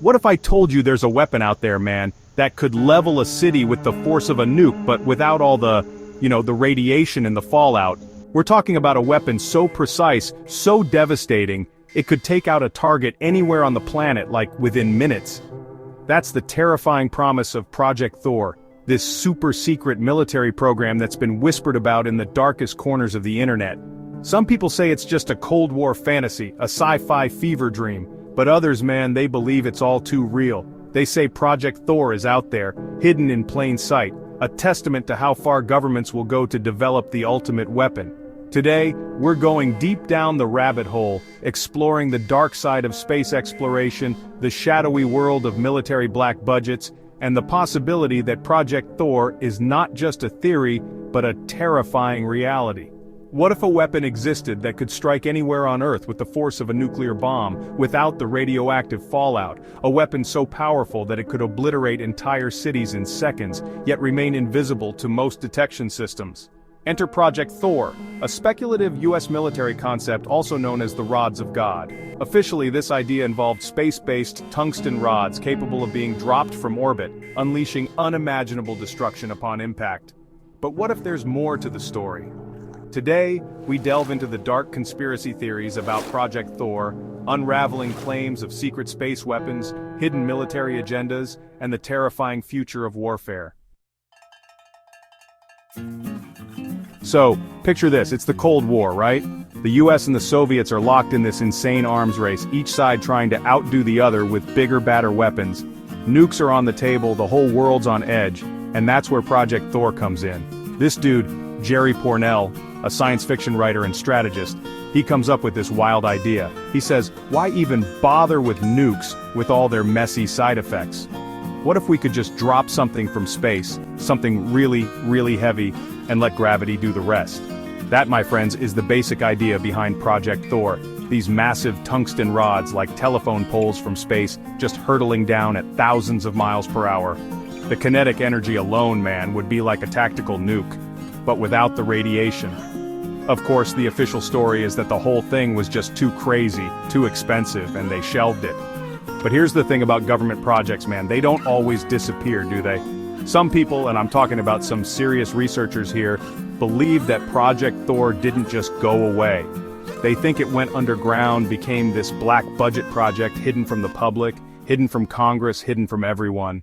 What if I told you there's a weapon out there, man, that could level a city with the force of a nuke, but without all the radiation and the fallout? We're talking about a weapon so precise, so devastating, it could take out a target anywhere on the planet, like within minutes. That's the terrifying promise of Project Thor, this super-secret military program that's been whispered about in the darkest corners of the internet. Some people say it's just a Cold War fantasy, a sci-fi fever dream, but others, man, they believe it's all too real. They say Project Thor is out there, hidden in plain sight, a testament to how far governments will go to develop the ultimate weapon. Today, we're going deep down the rabbit hole, exploring the dark side of space exploration, the shadowy world of military black budgets, and the possibility that Project Thor is not just a theory, but a terrifying reality. What if a weapon existed that could strike anywhere on Earth with the force of a nuclear bomb, without the radioactive fallout, a weapon so powerful that it could obliterate entire cities in seconds, yet remain invisible to most detection systems? Enter Project Thor, a speculative US military concept also known as the Rods of God. Officially, this idea involved space-based tungsten rods capable of being dropped from orbit, unleashing unimaginable destruction upon impact. But what if there's more to the story? Today, we delve into the dark conspiracy theories about Project Thor, unraveling claims of secret space weapons, hidden military agendas, and the terrifying future of warfare. So, picture this, it's the Cold War, right? The US and the Soviets are locked in this insane arms race, each side trying to outdo the other with bigger, badder weapons. Nukes are on the table, the whole world's on edge, and that's where Project Thor comes in. This dude, Jerry Pournelle, a science fiction writer and strategist, he comes up with this wild idea. He says, why even bother with nukes with all their messy side effects? What if we could just drop something from space, something really, really heavy, and let gravity do the rest? That, my friends, is the basic idea behind Project Thor. These massive tungsten rods like telephone poles from space, just hurtling down at thousands of miles per hour. The kinetic energy alone, man, would be like a tactical nuke, but without the radiation. Of course, the official story is that the whole thing was just too crazy, too expensive, and they shelved it. But here's the thing about government projects, man, they don't always disappear, do they? Some people, and I'm talking about some serious researchers here, believe that Project Thor didn't just go away. They think it went underground, became this black budget project hidden from the public, hidden from Congress, hidden from everyone.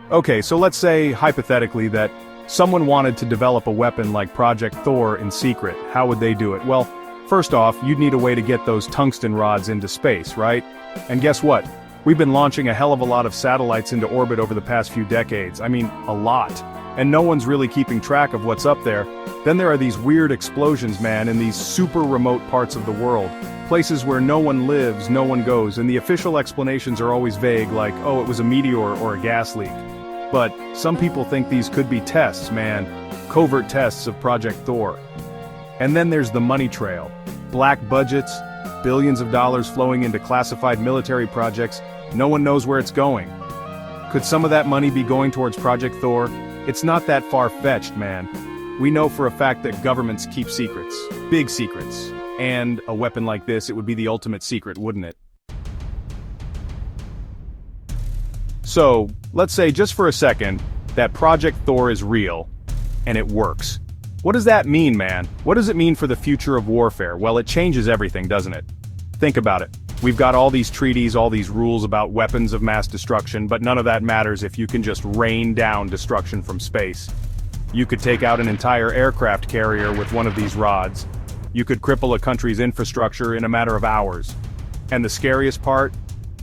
Okay, so let's say, hypothetically, that someone wanted to develop a weapon like Project Thor in secret. How would they do it? Well, first off, you'd need a way to get those tungsten rods into space, right? And guess what? We've been launching a hell of a lot of satellites into orbit over the past few decades. I mean, a lot. And no one's really keeping track of what's up there. Then there are these weird explosions, man, in these super remote parts of the world. Places where no one lives, no one goes, and the official explanations are always vague, like, oh, it was a meteor or a gas leak. But some people think these could be tests, man. Covert tests of Project Thor. And then there's the money trail. Black budgets, billions of dollars flowing into classified military projects, no one knows where it's going. Could some of that money be going towards Project Thor? It's not that far-fetched, man. We know for a fact that governments keep secrets, big secrets. And a weapon like this, it would be the ultimate secret, wouldn't it? So, let's say just for a second, that Project Thor is real, and it works. What does that mean, man? What does it mean for the future of warfare? Well, it changes everything, doesn't it? Think about it. We've got all these treaties, all these rules about weapons of mass destruction, but none of that matters if you can just rain down destruction from space. You could take out an entire aircraft carrier with one of these rods. You could cripple a country's infrastructure in a matter of hours. And the scariest part?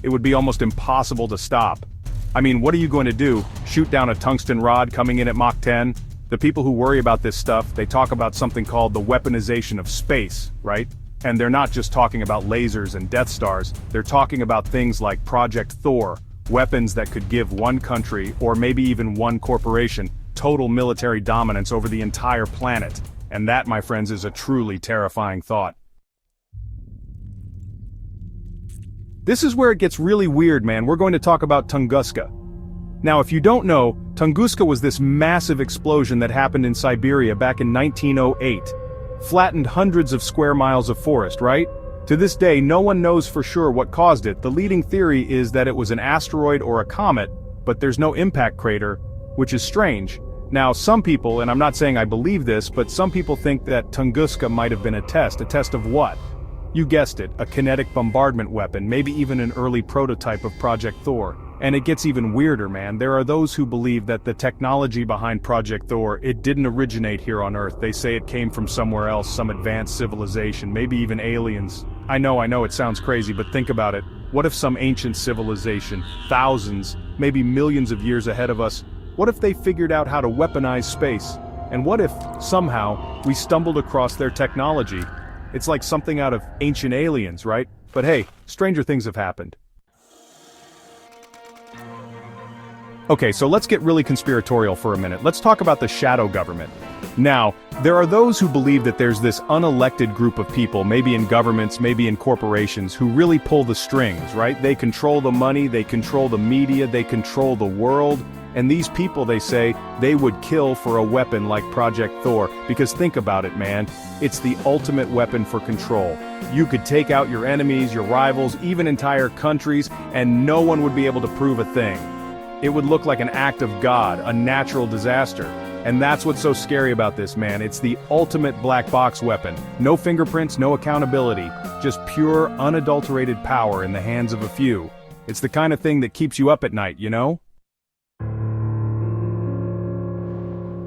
It would be almost impossible to stop. I mean, what are you going to do? Shoot down a tungsten rod coming in at Mach 10? The people who worry about this stuff, they talk about something called the weaponization of space, right? And they're not just talking about lasers and Death Stars, they're talking about things like Project Thor, weapons that could give one country, or maybe even one corporation, total military dominance over the entire planet. And that, my friends, is a truly terrifying thought. This is where it gets really weird, man. We're going to talk about Tunguska. Now, if you don't know, Tunguska was this massive explosion that happened in Siberia back in 1908. Flattened hundreds of square miles of forest, right? To this day, no one knows for sure what caused it. The leading theory is that it was an asteroid or a comet, but there's no impact crater, which is strange. Now, some people, and I'm not saying I believe this, but some people think that Tunguska might have been a test of what? You guessed it, a kinetic bombardment weapon, maybe even an early prototype of Project Thor. And it gets even weirder, man. There are those who believe that the technology behind Project Thor, it didn't originate here on Earth. They say it came from somewhere else, some advanced civilization, maybe even aliens. I know it sounds crazy, but think about it. What if some ancient civilization, thousands, maybe millions of years ahead of us, what if they figured out how to weaponize space? And what if, somehow, we stumbled across their technology? It's like something out of Ancient Aliens, right? But hey, stranger things have happened. Okay, so let's get really conspiratorial for a minute. Let's talk about the shadow government. Now, there are those who believe that there's this unelected group of people, maybe in governments, maybe in corporations, who really pull the strings, right? They control the money, they control the media, they control the world. And these people, they say, they would kill for a weapon like Project Thor, because think about it, man. It's the ultimate weapon for control. You could take out your enemies, your rivals, even entire countries, and no one would be able to prove a thing. It would look like an act of God, a natural disaster. And that's what's so scary about this, man. It's the ultimate black box weapon. No fingerprints, no accountability, just pure, unadulterated power in the hands of a few. It's the kind of thing that keeps you up at night, you know?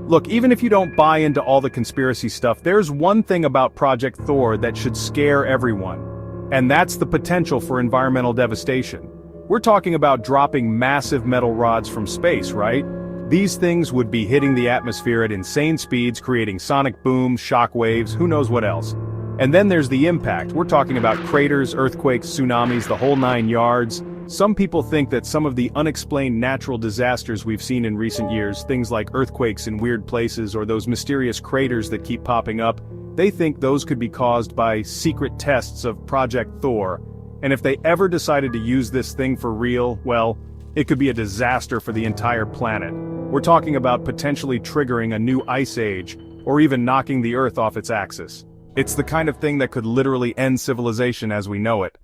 Look, even if you don't buy into all the conspiracy stuff, there's one thing about Project Thor that should scare everyone. And that's the potential for environmental devastation. We're talking about dropping massive metal rods from space, right? These things would be hitting the atmosphere at insane speeds, creating sonic booms, shock waves, who knows what else. And then there's the impact. We're talking about craters, earthquakes, tsunamis, the whole 9 yards. Some people think that some of the unexplained natural disasters we've seen in recent years, things like earthquakes in weird places or those mysterious craters that keep popping up, they think those could be caused by secret tests of Project Thor. And if they ever decided to use this thing for real, well, it could be a disaster for the entire planet. We're talking about potentially triggering a new ice age, or even knocking the Earth off its axis. It's the kind of thing that could literally end civilization as we know it.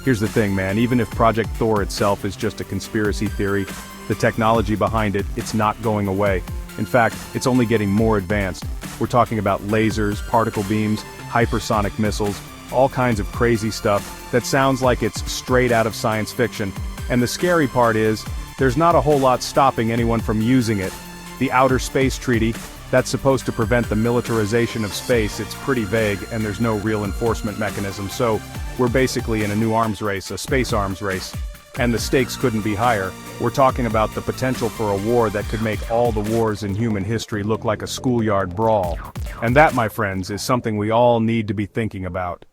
Here's the thing, man, even if Project Thor itself is just a conspiracy theory, the technology behind it, it's not going away. In fact, it's only getting more advanced. We're talking about lasers, particle beams, hypersonic missiles, all kinds of crazy stuff that sounds like it's straight out of science fiction. And the scary part is, there's not a whole lot stopping anyone from using it. The Outer Space Treaty, that's supposed to prevent the militarization of space, it's pretty vague and there's no real enforcement mechanism, so we're basically in a new arms race, a space arms race. And the stakes couldn't be higher. We're talking about the potential for a war that could make all the wars in human history look like a schoolyard brawl. And that, my friends, is something we all need to be thinking about.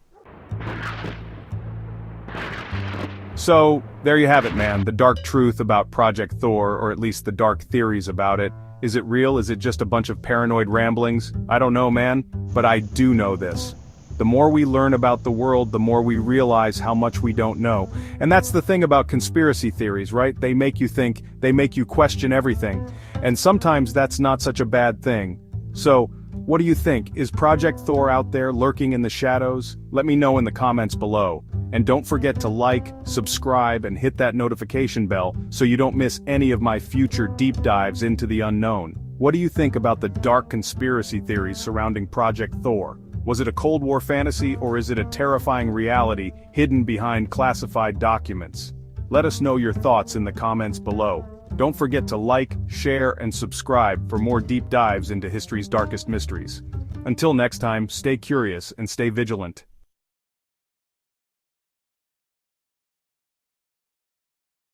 So, there you have it, man, the dark truth about Project Thor, or at least the dark theories about it. Is it real? Is it just a bunch of paranoid ramblings? I don't know, man, but I do know this. The more we learn about the world, the more we realize how much we don't know. And that's the thing about conspiracy theories, right? They make you think, they make you question everything. And sometimes that's not such a bad thing. So, what do you think? Is Project Thor out there lurking in the shadows? Let me know in the comments below. And don't forget to like, subscribe, and hit that notification bell so you don't miss any of my future deep dives into the unknown. What do you think about the dark conspiracy theories surrounding Project Thor? Was it a Cold War fantasy, or is it a terrifying reality hidden behind classified documents? Let us know your thoughts in the comments below. Don't forget to like, share, and subscribe for more deep dives into history's darkest mysteries. Until next time, stay curious and stay vigilant.